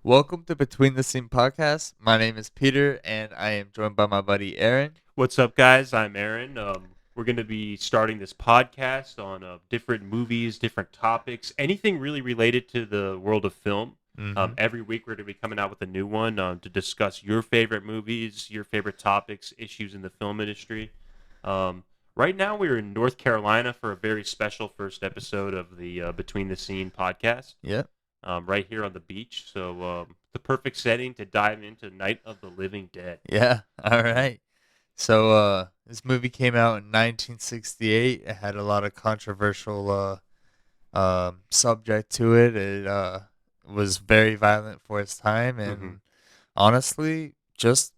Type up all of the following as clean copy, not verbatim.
Welcome to Between the Scene podcast. My name is Peter, and I am joined by my buddy Aaron. What's up, guys? I'm Aaron. We're going to be starting this podcast on different movies, different topics, anything really related to the world of film. Mm-hmm. Every week, we're going to be coming out with a new one to discuss your favorite movies, your favorite topics, issues in the film industry. Um, right now, we're in North Carolina for a very special first episode of the Between the Scene podcast. Yep. Right here on the beach. So the perfect setting to dive into Night of the Living Dead. Yeah. All right. So, this movie came out in 1968. It had a lot of controversial subject to it. It was very violent for its time, hmm and honestly, just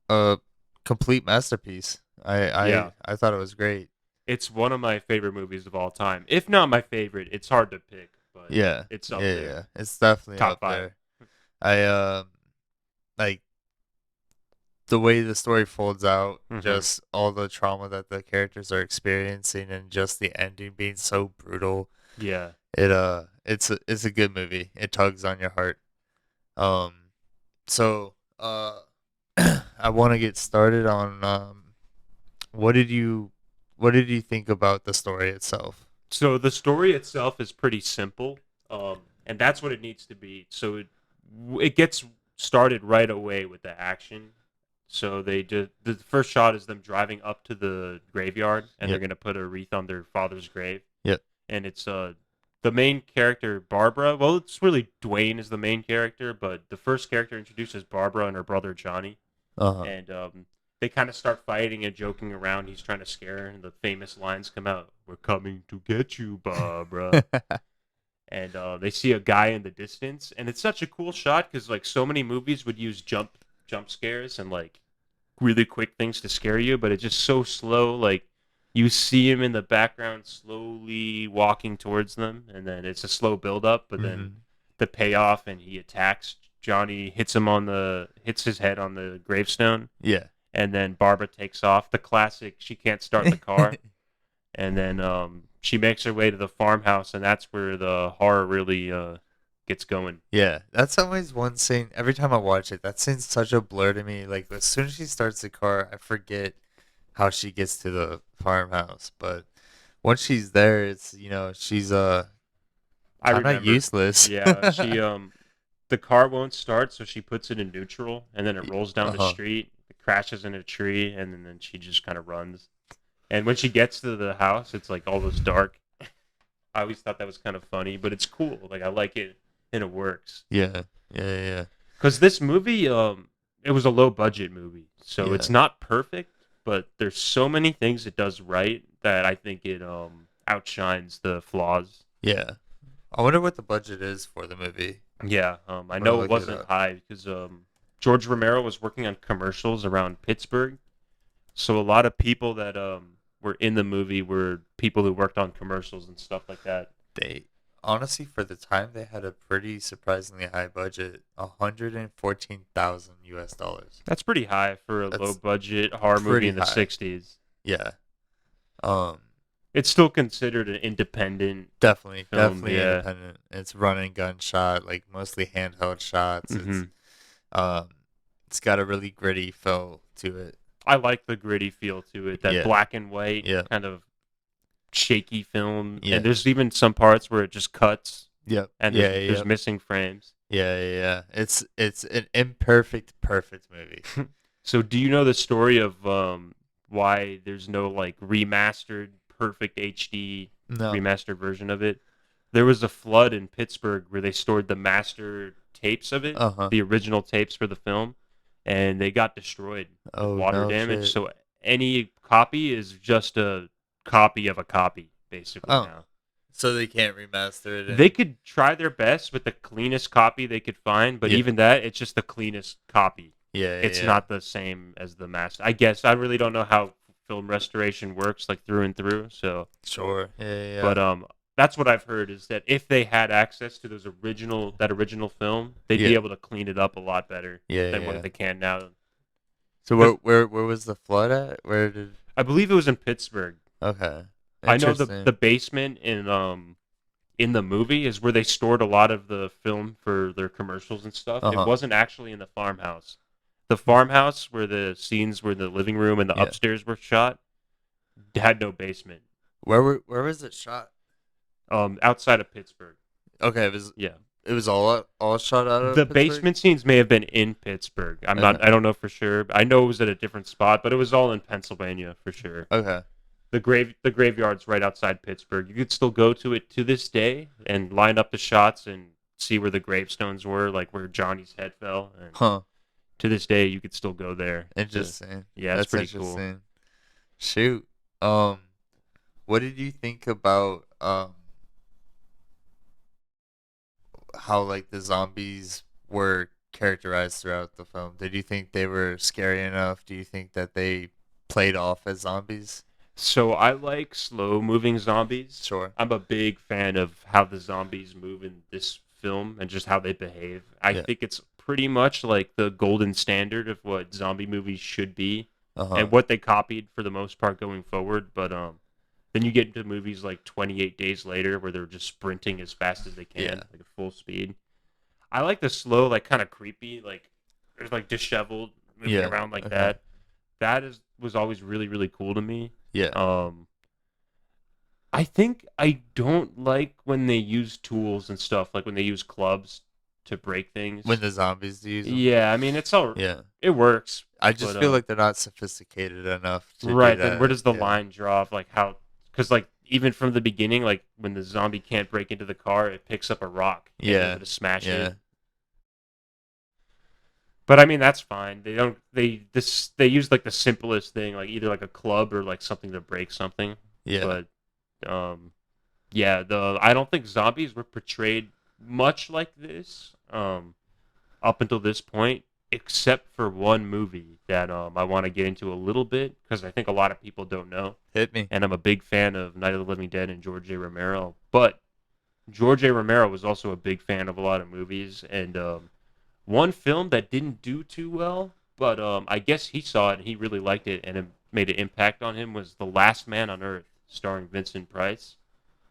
a complete masterpiece. I I, Yeah. I thought it was great. It's one of my favorite movies of all time. If not my favorite, it's hard to pick, but Yeah. it's up Yeah. there. Yeah. It's definitely Top up five. there. I like the way the story folds out, hmm just all the trauma that the characters are experiencing, and just the ending being so brutal. Yeah. It's a good movie. It tugs on your heart. Um, so I want to get started on what did you what did you think about the story itself? So the story itself is pretty simple, and that's what it needs to be. So it gets started right away with the action. So they just the first shot is them driving up to the graveyard, and they're Yep. gonna put a wreath on their father's grave. Yep. And it's the main character Barbara. Well, it's really Dwayne is the main character, but the first character introduced is Barbara and her brother Johnny, Uh and they kind of start fighting and joking around. He's trying to scare her, and the famous lines come out: "We're coming to get you, Barbara." huh. And they see a guy in the distance, and it's such a cool shot because like so many movies would use jump scares and like really quick things to scare you, but it's just so slow. Like you see him in the background slowly walking towards them, and then it's a slow build up, but then hmm the payoff, and he attacks Johnny, hits his head on the gravestone, Yeah. and then Barbara takes off. The classic, she can't start the car, and then she makes her way to the farmhouse, and that's where the horror really gets going. Yeah, that's always one scene. Every time I watch it, that scene's such a blur to me. Like as soon as she starts the car, I forget how she gets to the farmhouse. But once she's there, it's she's I kind of remember, useless. yeah, she the car won't start, so she puts it in neutral, and then it rolls down the Uh-huh. street, it crashes in a tree, and then she just kind of runs. And when she gets to the house, it's like all this dark. I always thought that was kind of funny, but it's cool. Like I like it, and it works. Yeah. Yeah, yeah. Because this movie, it was a low budget movie, so Yeah. it's not perfect, but there's so many things it does right that I think it outshines the flaws. Yeah. I wonder what the budget is for the movie. Yeah, I I'm gonna know it look it wasn't up. high because George Romero was working on commercials around Pittsburgh, so a lot of people that were in the movie were people who worked on commercials and stuff like that. They honestly, for the time, they had a pretty surprisingly high budget, 114,000 US dollars. That's pretty high for a low That's budget horror movie pretty in the high. '60s. Yeah. Um. It's still considered an independent Definitely, film. definitely Yeah. independent. It's run and gun shot, like mostly handheld shots. hmm Um, it's got a really gritty feel to it. I like the gritty feel to it, that Yeah, black and white yeah, kind of shaky film. And yeah, there's even some parts where it just cuts yep, and yeah, there's yep, missing frames. yeah, yeah, yeah. It's an imperfect, perfect movie. So do you know the story of why there's no like remastered perfect HD No, remastered version of it? There was a flood in Pittsburgh where they stored the master tapes of it, uh-huh. the original tapes for the film, and they got destroyed with Oh water no, damage. shit. So any copy is just a copy of a copy, basically Oh, now. so they can't remaster it They and could try their best with the cleanest copy they could find, but yeah, even that, it's just the cleanest copy. yeah, It's yeah, not the same as the master. I guess I really don't know how film restoration works, like through and through. So, sure, yeah, yeah, yeah, but that's what I've heard is that if they had access to that original film, they'd be yeah, able to clean it up a lot better yeah, than what yeah. they can now. So where 'Cause where was the flood at? Where did? I believe it was in Pittsburgh. Okay, I know the interesting. the basement in in the movie is where they stored a lot of the film for their commercials and stuff. Uh It huh. wasn't actually in the farmhouse. The farmhouse where the scenes where the living room and the Yeah. upstairs were shot had no basement. Where was it shot? Outside of Pittsburgh. Okay, Yeah. it was all shot out The of Pittsburgh. basement scenes may have been in Pittsburgh. Okay. I don't know for sure. I know it was at a different spot, but it was all in Pennsylvania for sure. Okay. The graveyard's right outside Pittsburgh. You could still go to it to this day and line up the shots and see where the gravestones were, like where Johnny's head fell. And Huh. to this day, you could still go there. Interesting. Yeah, it's That's pretty cool. interesting. Shoot. What did you think about how like the zombies were characterized throughout the film? Did you think they were scary enough? Do you think that they played off as zombies? So I like slow moving zombies. Sure. I'm a big fan of how the zombies move in this film and just how they behave. I Yeah. think it's pretty much like the golden standard of what zombie movies should be Uh-huh. and what they copied for the most part going forward. But then you get into movies like 28 Days Later where they're just sprinting as fast as they can, Yeah. like at full speed. I like the slow, like kind of creepy, like there's like disheveled moving Yeah. around like Okay. that. Was always really really cool to me. Yeah. Um, I think I don't like when they use tools and stuff, like when they use clubs to break When things. the zombies use them. Yeah, I mean Yeah. it works, I just but feel like they're not sophisticated enough to do right then where that. does the Yeah. line draw of like how? Because like even from the beginning, like when the zombie can't break into the car, it picks up a rock and Yeah. able to smash Yeah. it. But I mean that's fine. They use like the simplest thing, like either like a club or like something to break something. Yeah. But um, yeah, the I don't think zombies were portrayed much like this up until this point, except for one movie that I want to get into a little bit because I think a lot of people don't know, Hit me. and I'm a big fan of Night of the Living Dead and George A. Romero. But George A. Romero was also a big fan of a lot of movies, and one film that didn't do too well, but I guess he saw it and he really liked it, and it made an impact on him was The Last Man on Earth, starring Vincent Price.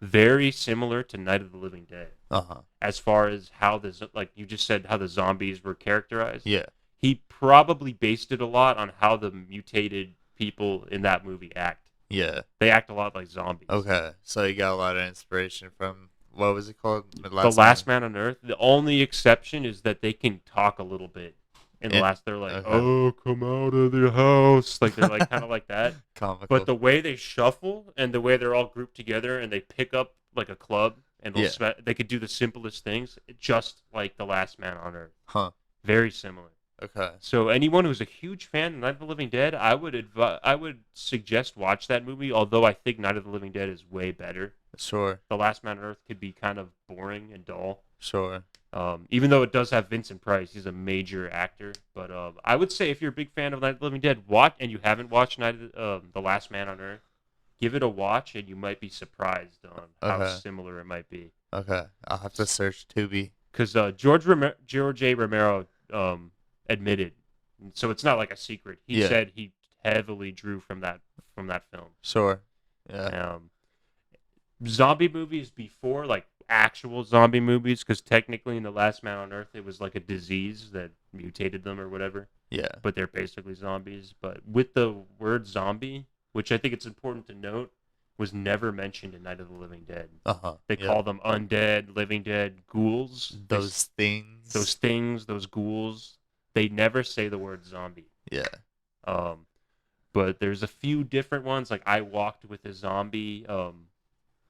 Very similar to Night of the Living Dead, Uh-huh. as far as how like you just said, how the zombies were characterized. Yeah. He probably based it a lot on how the mutated people in that movie act. Yeah. They act a lot like zombies. Okay. So you got a lot of inspiration from what was it called? The Last Man on Earth. The only exception is that they can talk a little bit. In the And last, they're like, okay. "Oh, come out of the house!" Like they're like kind of like that. Comical. But the way they shuffle and the way they're all grouped together and they pick up like a club and Yeah. they could do the simplest things, just like The Last Man on Earth. Huh. Very similar. Okay. So anyone who's a huge fan of Night of the Living Dead, I would suggest watch that movie. Although I think Night of the Living Dead is way better. Sure. The Last Man on Earth could be kind of boring and dull. Sure. Even though it does have Vincent Price, he's a major actor. But I would say if you're a big fan of Night of the Living Dead, watch and you haven't watched The Last Man on Earth, give it a watch, and you might be surprised on how Okay. similar it might be. Okay. I'll have to search Tubi. Because George A. Romero admitted, so it's not like a secret. He Yeah. said he heavily drew from that film. Sure. Yeah. Zombie movies before, like actual zombie movies, because technically in The Last Man on Earth it was like a disease that mutated them or whatever, Yeah. but they're basically zombies. But with the word zombie, which I think it's important to note, was never mentioned in Night of the Living Dead. Uh-huh. They Yep. call them undead, living dead, ghouls. Those things. Those things, those ghouls. They never say the word zombie. Yeah. But there's a few different ones. Like I Walked with a Zombie,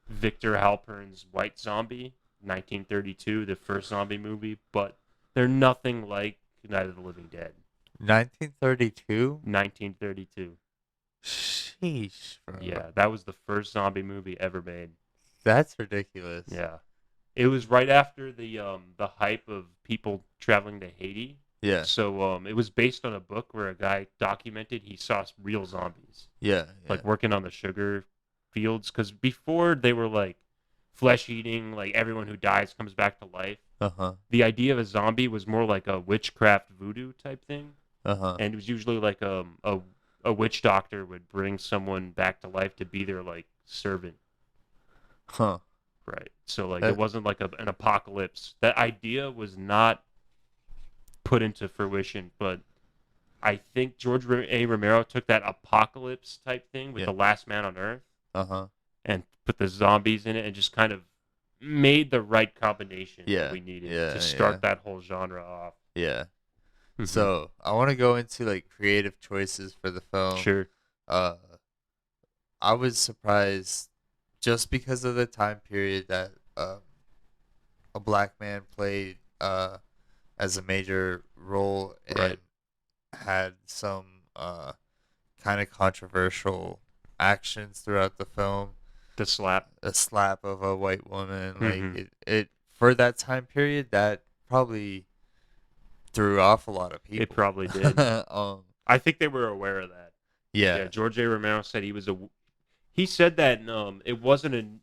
Victor Halpern's White Zombie, 1932, the first zombie movie. But they're nothing like Night of the Living Dead, 1932? 1932. Sheesh, bro. Yeah, that was the first zombie movie ever made. That's ridiculous. Yeah, it was right after the hype of people traveling to Haiti. Yeah. So it was based on a book where a guy documented he saw real zombies, Yeah. like working on the sugar fields. Because before they were like flesh eating, like everyone who dies comes back to life. Uh-huh. The idea of a zombie was more like a witchcraft voodoo type thing, Uh-huh. and it was usually like a witch doctor would bring someone back to life to be their like servant. Huh. Right. So like it That, wasn't like an apocalypse. That idea was not put into fruition, but I think A. Romero took that apocalypse type thing with yeah. the Last Man on Earth Uh-huh. and put the zombies in it and just kind of made the right combination that Yeah. we needed to Yeah, yeah. start that whole genre off. Yeah. Hmm. So, I want to go into like creative choices for the film. Sure. Uh I was surprised just because of the time period that a black man played as a major role and Right. had some kind of controversial actions throughout the film. The slap. A slap of a white woman, like Hmm. it for that time period, that probably threw off a lot of It people. probably did. I think they were aware of that. Yeah, Yeah. George A. Romero said he said that it wasn't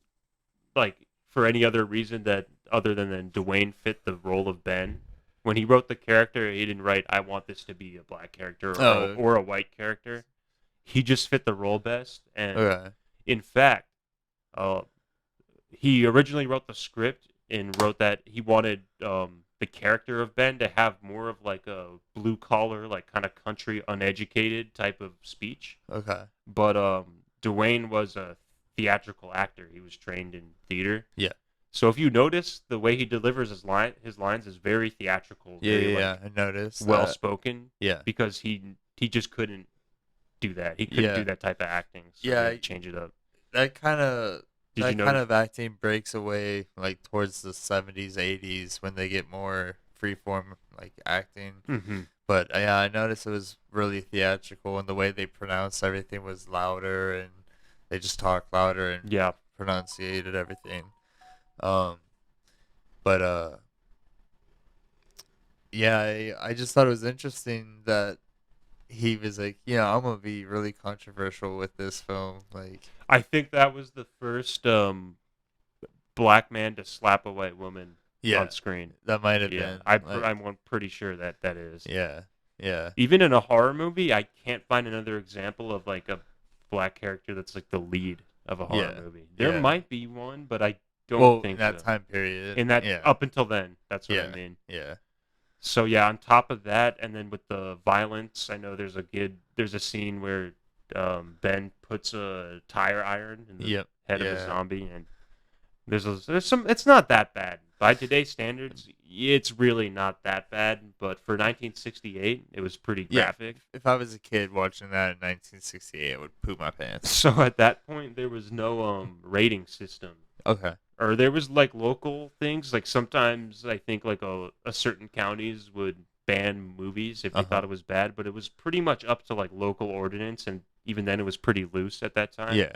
like for any other reason that other than Dwayne fit the role of Ben. When he wrote the character, he didn't write I want this to be a black character Oh, or a white character. He just fit the role best. And okay. in fact, uh, he originally wrote the script and wrote that he wanted the character of Ben to have more of like a blue collar, like kind of country, uneducated type of speech. Okay. But Dwayne was a theatrical actor. He was trained in theater. Yeah. So if you notice the way he delivers his lines is very theatrical, Yeah, very yeah, like yeah. I noticed well that. spoken Yeah. because he just couldn't do that. He couldn't do Yeah. that type of acting, so he Yeah, had to change it up. that kind of Did you that kind notice? of acting breaks away like towards the 70s, 80s when they get more freeform like acting. Mm-hmm. But yeah, I noticed it was really theatrical and the way they pronounced everything was louder and they just talked louder and Yeah, pronunciated everything. Um, but yeah, I just thought it was interesting that he was like, I'm gonna be really controversial with this film. Like, I think that was the first black man to slap a white woman yeah, on screen. that might have Yeah, been like, I'm pretty sure that that is. yeah, yeah, Even in a horror movie, I can't find another example of like a black character that's like the lead of a horror yeah, movie. There yeah. might be one, but I don't Well, in think that so. time period, In that yeah, up until then, that's what I yeah, mean. yeah, So yeah, on top of that, and then with the violence, I know there's a scene where Ben puts a tire iron in the yep, head of a yeah, zombie, and there's some. It's not that bad by today's standards. It's really not that bad, but for 1968, it was pretty yeah. graphic. If I was a kid watching that in 1968, I would poop my pants. So at that point, there was no rating system, Okay, or there was like local things. Like sometimes I think like a certain counties would ban movies if they uh thought huh, it was bad, but it was pretty much up to like local ordinance, and even then it was pretty loose at that time. yeah.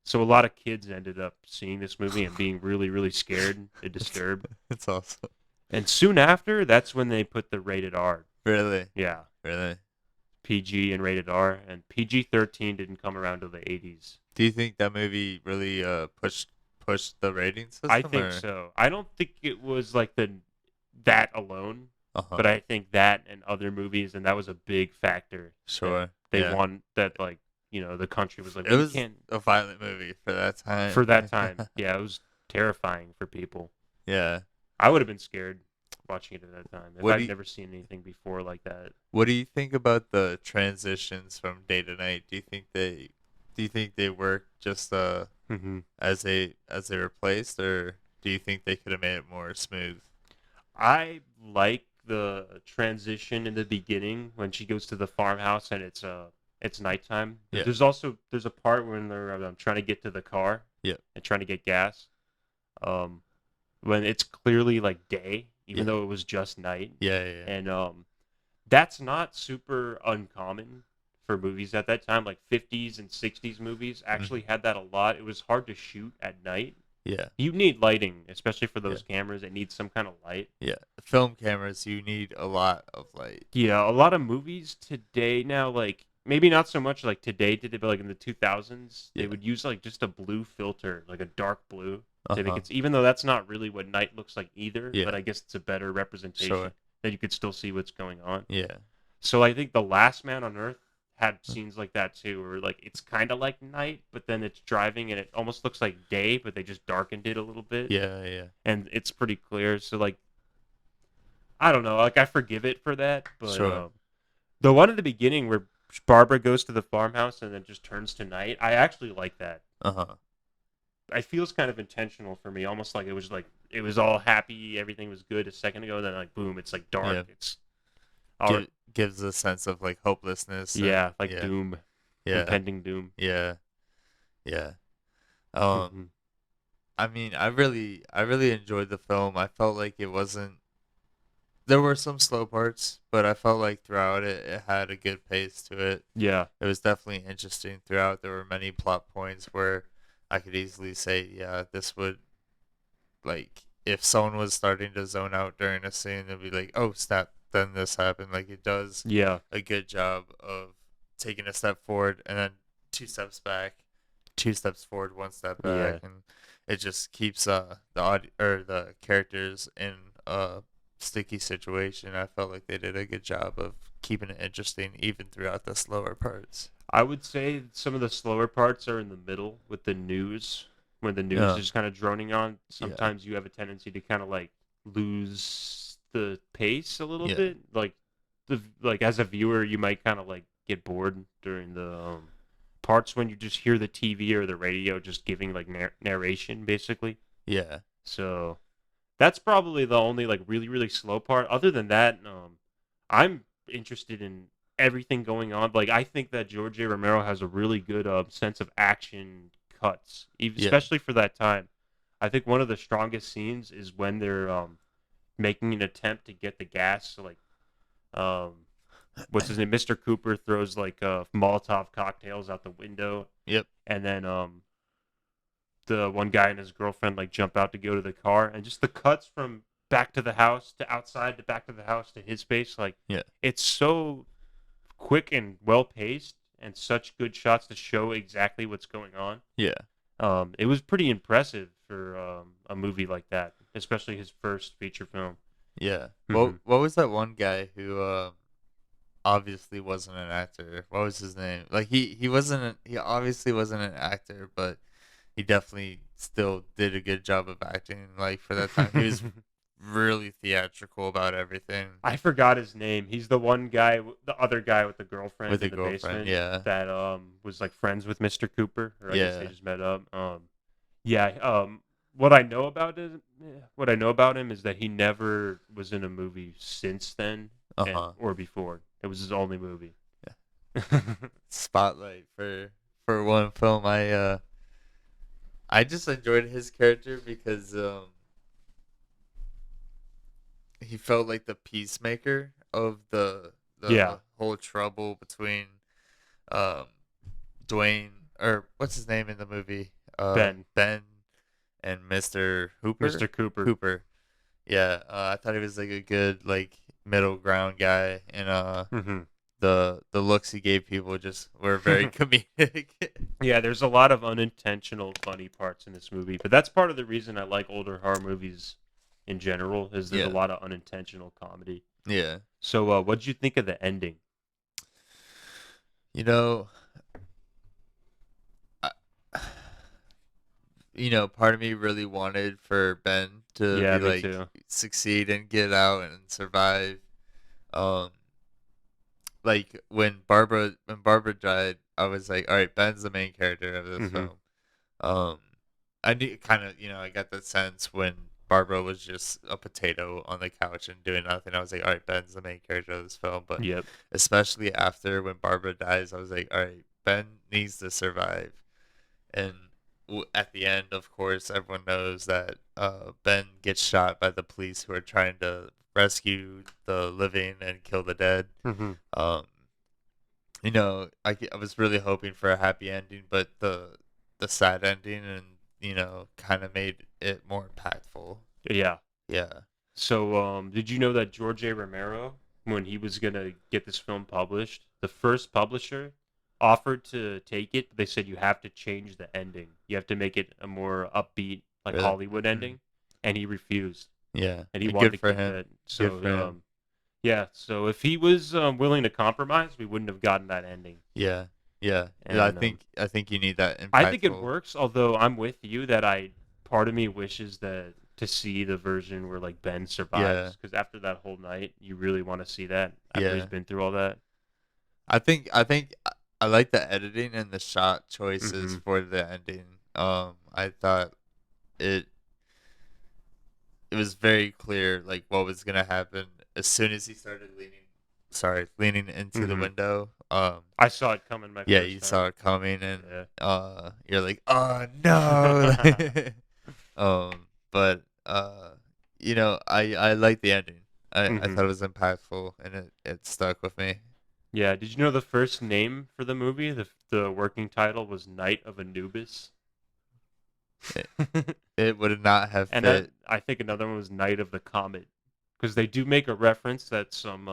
So a lot of kids ended up seeing this movie and being really, really scared and It's disturbed. it's awesome. And soon after, that's when they put the rated R. Really, Yeah, really. PG and rated R, and PG-13 didn't come around till the 80s. Do you think that movie really pushed the rating I system think or? so. I don't think it was like the that alone, Uh huh. but I think that and other movies, and that was a big factor. That Sure. they Yeah. won that like the country was like It we was can't a violent movie for that for time. that time. Yeah, it was terrifying for people. Yeah. I would have been scared watching it at that time if What do I'd you never seen anything before like that. What do you think about the transitions from day to night? Do you think they work just Hmm. as they replaced, or do you think they could have made it more smooth? I like the transition in the beginning when she goes to the farmhouse and it's nighttime. Yeah. There's a part when they're trying to get to the car Yeah. and trying to get gas. Um, when it's clearly like day, even Yeah. though it was just night, Yeah. Yeah. Yeah. and that's not super uncommon for movies at that time. Like 50s and 60s movies actually Mhm. had that a lot. It was hard to shoot at night. Yeah. You need lighting, especially for Yeah. those cameras. It needs some kind of light. Yeah. Film cameras, you need a lot of light. Yeah, a lot of movies today now, like maybe not so much like today did it, but like in the 2000s, they Yeah. would use like just a blue filter, like a dark blue, to make Uh-huh. it. Even though that's not really what night looks like either, Yeah. but I guess it's a better representation Sure. that you could still see what's going on. Yeah. So I think The Last Man on Earth had scenes like that too, where like it's kind of like night, but then it's driving and it almost looks like day, but they just darkened it a little bit, Yeah, yeah. and it's pretty clear. So like I don't know, like I forgive it for that, but Sure. the one at the beginning where Barbara goes to the farmhouse and then just turns to night, I actually like that. Uh-huh. It feels kind of intentional for me, almost like it was all happy, everything was good a second ago, then like boom, it's like dark. Yeah. It's all Gives a sense of like hopelessness and yeah, like yeah. doom, Yeah. impending doom. Yeah. Yeah. Um Hmm. I mean, I really enjoyed the film. I felt like it wasn't there were some slow parts, but I felt like throughout it had a good pace to it. Yeah, It was definitely interesting throughout. There were many plot points where I could easily say, yeah, this would like if someone was starting to zone out during a scene, it'd be like, oh snap, then this happened. Like it does yeah, a good job of taking a step forward and then 2 steps back, 2 steps forward, 1 step back, yeah. and it just keeps the characters in a sticky situation. I felt like they did a good job of keeping it interesting even throughout the slower parts. I would say some of the slower parts are in the middle with the news. When the news Yeah, is kind of droning on, yeah, sometimes you have a tendency to kind of like lose the pace a little yeah, bit. Like as a viewer, you might kind of like get bored during the parts when you just hear the TV or the radio just giving like narration basically. yeah, So that's probably the only like really slow part. Other than that, I'm interested in everything going on. Like I think that George A. Romero has a really good sense of action cuts, even, yeah, especially for that time. I think one of the strongest scenes is when they're making an attempt to get the gas. So like um, what's his name? Mr. Cooper throws like Molotov cocktails out the window, yep, and then the one guy and his girlfriend like jump out to go to the car, and just the cuts from back to the house to outside to back to the house to his space, like yeah, it's so quick and well paced and such good shots to show exactly what's going on. yeah, It was pretty impressive for a movie like that, especially his first feature film. yeah. Hmm. What was that one guy who obviously wasn't an actor? What was his name? Like he obviously wasn't an actor, but he definitely still did a good job of acting. Like for that time, he was really theatrical about everything I forgot his name. He's the one guy, the other guy with the with girlfriend a in the girlfriend. basement Yeah, that was like friends with Mr. Cooper, or I guess they yeah, just met up. Yeah. What I know about what I know about him is that he never was in a movie since then uh and huh. or before. It was his only movie. Yeah. Spotlight for one film. I just enjoyed his character because he felt like the peacemaker of Yeah, the whole trouble between um Dwayne or what's his name in the movie? Ben, Ben and Mr. Hooper? Mr. Cooper. Hooper. Yeah, I thought he was like a good like middle ground guy and Hmm. the looks he gave people just were very comedic. Yeah, there's a lot of unintentional funny parts in this movie, but that's part of the reason I like older horror movies in general. Is there's a Yeah. lot of unintentional comedy. Yeah. So, what'd you think of the ending? You know, I, part of me really wanted for Ben to Yeah, be me like too. succeed and get out and survive. Um, like when Barbara died, I was like, all right, Ben's the main character of this Hmm. film. Um, I knew kind of, I got that sense when Barbara was just a potato on the couch and doing nothing. I was like, all right, Ben's the main character of this film. But Yep. especially after when Barbara dies, I was like, all right, Ben needs to survive. And at the end, of course, everyone knows that Ben gets shot by the police who are trying to rescue the living and kill the dead. Hmm. Um, I was really hoping for a happy ending, but the sad ending and kind of made it more impactful. Yeah. Yeah. So, did you know that George A. Romero, when he was gonna get this film published, the first publisher offered to take it, but they said you have to change the ending. You have to make it a more upbeat, like Really. Hollywood Mm. ending, and he refused. Yeah. And he wanted Good to for keep him. that. Good So, for him. Yeah, so if he was willing to compromise, we wouldn't have gotten that ending. Yeah, yeah. Yeah, I And think I think you need that I think it impactful. works, although I'm with you that part of me wishes that to see the version where like Ben Yeah, survives, because after that whole night, you really want to see that after he's yeah. been through all that. I think I like the editing and the shot choices Hmm. for the ending. I thought it it was very clear like what was gonna happen as soon as he started leaning into the Hmm. window. I saw it coming my Yeah, first you saw time. it coming, and Yeah. you're like, oh no. But I like the ending. I Hmm. thought it was impactful, and it stuck with me. Yeah. Did you know the first name for the movie, the working title was Night of Anubis? It, it would not have And fit. I think another one was Night of the Comet, because they do make a reference that some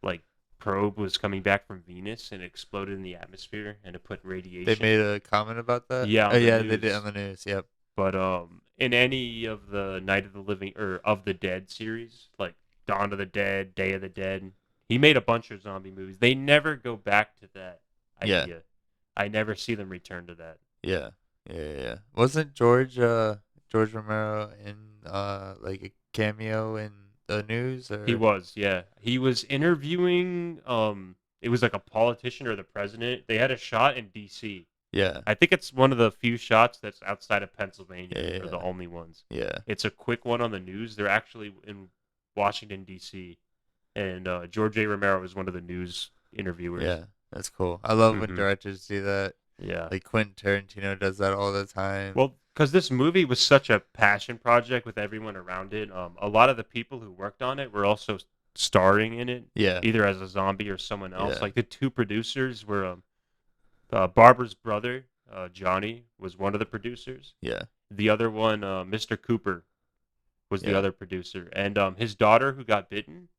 like probe was coming back from Venus and exploded in the atmosphere and it put They made radiation. a comment about that. Yeah, Oh on the yeah, they did on news. the news. Yep. But in any of the Night of the Living or of the Dead series, like Dawn of the Dead, Day of the Dead, he made a bunch of zombie movies. They never go back to that Yeah. idea. I never see them return to that. Yeah. Yeah. Wasn't George Romero in like a cameo in the news He or was, yeah. He was interviewing it was like a politician or the president. They had a shot in DC. yeah. I think it's one of the few shots that's outside of Yeah. Pennsylvania, or the Yeah. only ones. Yeah. It's a quick one on the news. They're actually in Washington D.C. and George A. Romero is one of the news interviewers. Yeah. That's cool. I love when Hmm. directors do that. Yeah. Like Quentin Tarantino does that all the time. Well, because this movie was such a passion project with everyone around it, a lot of the people who worked on it were also starring in it, Yeah. either as a zombie or someone else. Yeah. Like the two producers were Barbara's brother, Johnny, was one of the producers. Yeah. The other one, Mr. Cooper, was the Yeah. other producer, and his daughter who got bitten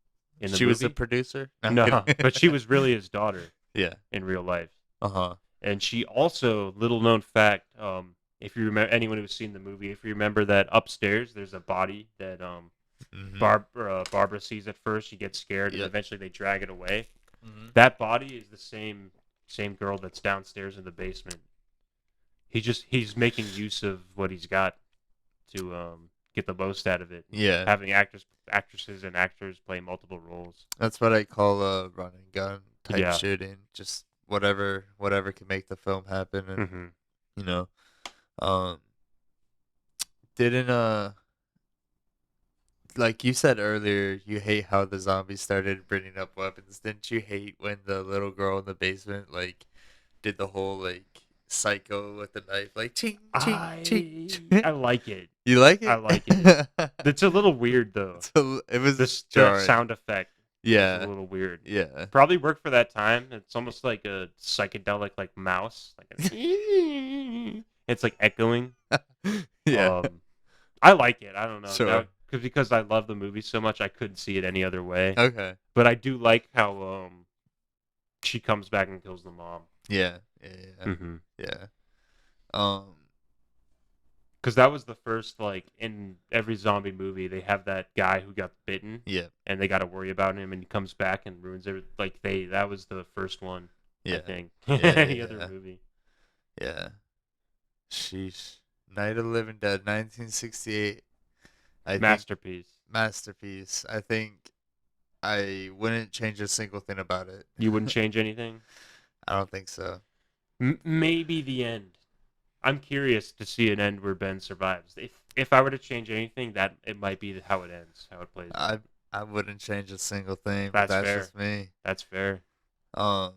in the She was the movie. producer? No, I'm kidding. No, but she was really his daughter Yeah. in real life, Uh-huh. and she also, little known fact, if you remember, anyone who's seen the movie, if you remember that upstairs, there's a body that Mhm. Barbara sees at first. She gets scared, and Yep. eventually they drag it away. Mhm. That body is the same girl that's downstairs in the basement. He's making use of what he's got to get the most out of it. Yeah. Having actresses, and actors play multiple roles. That's what I call a run and gun type Yeah. shooting. Just whatever can make the film happen, and Hmm. you know, um didn't like you said earlier, you hate how the zombies started bringing up weapons. Didn't you hate when the little girl in the basement like did the whole like psycho with the knife like ching ching ching? I like it. You like I it? like it. It's a little weird though. It was The jarring. sound effect is a Yeah. little weird. Yeah. Probably worked for that time. It's almost like a psychedelic like mouse. It's like echoing. Yeah. Um, I like it. I don't know now Sure. because I love the movie so much. I couldn't see it any other way. Okay. But I do like how she comes back and kills the mom. Yeah. Yeah. Yeah. Mm-hmm. Yeah. Um. Because that was the first, like, in every zombie movie, they have that guy who got bitten, Yeah. and they got to worry about him, and he comes back and ruins everything. Like, that was the first one, I Yeah. think. Yeah. Any other Yeah. movie. Yeah. Sheesh. Night of the Living Dead, 1968. I think Masterpiece. masterpiece. I think I wouldn't change a single thing about it. You wouldn't change anything? I don't think so. Maybe the end. I'm curious to see an end where Ben survives. If I were to change anything, that it might be how it ends, how it plays out. I wouldn't change a single thing, but That's that's fair. just me. That's fair. Um.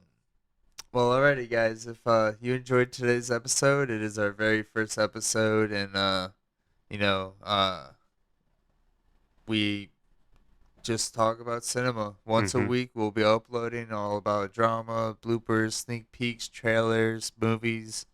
Well, alrighty, guys. If you enjoyed today's episode, it is our very first episode, and you know, we just talk about cinema. Once a Hmm. week, we'll be uploading all about drama, bloopers, sneak peeks, trailers, movies,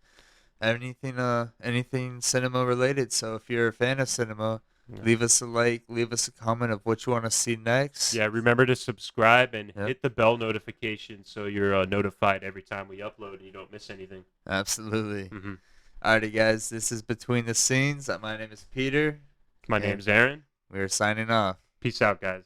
anything cinema related. So if you're a fan of cinema, Yeah. leave us a like, leave us a comment of what you want to see next. Yeah, remember to subscribe and Yep, hit the bell notification so you're notified every time we upload and you don't miss anything. absolutely. Hmm. Alrighty, guys, this is Between the Scenes. My name is Peter, My and name's Aaron. we're signing off. Peace out, guys.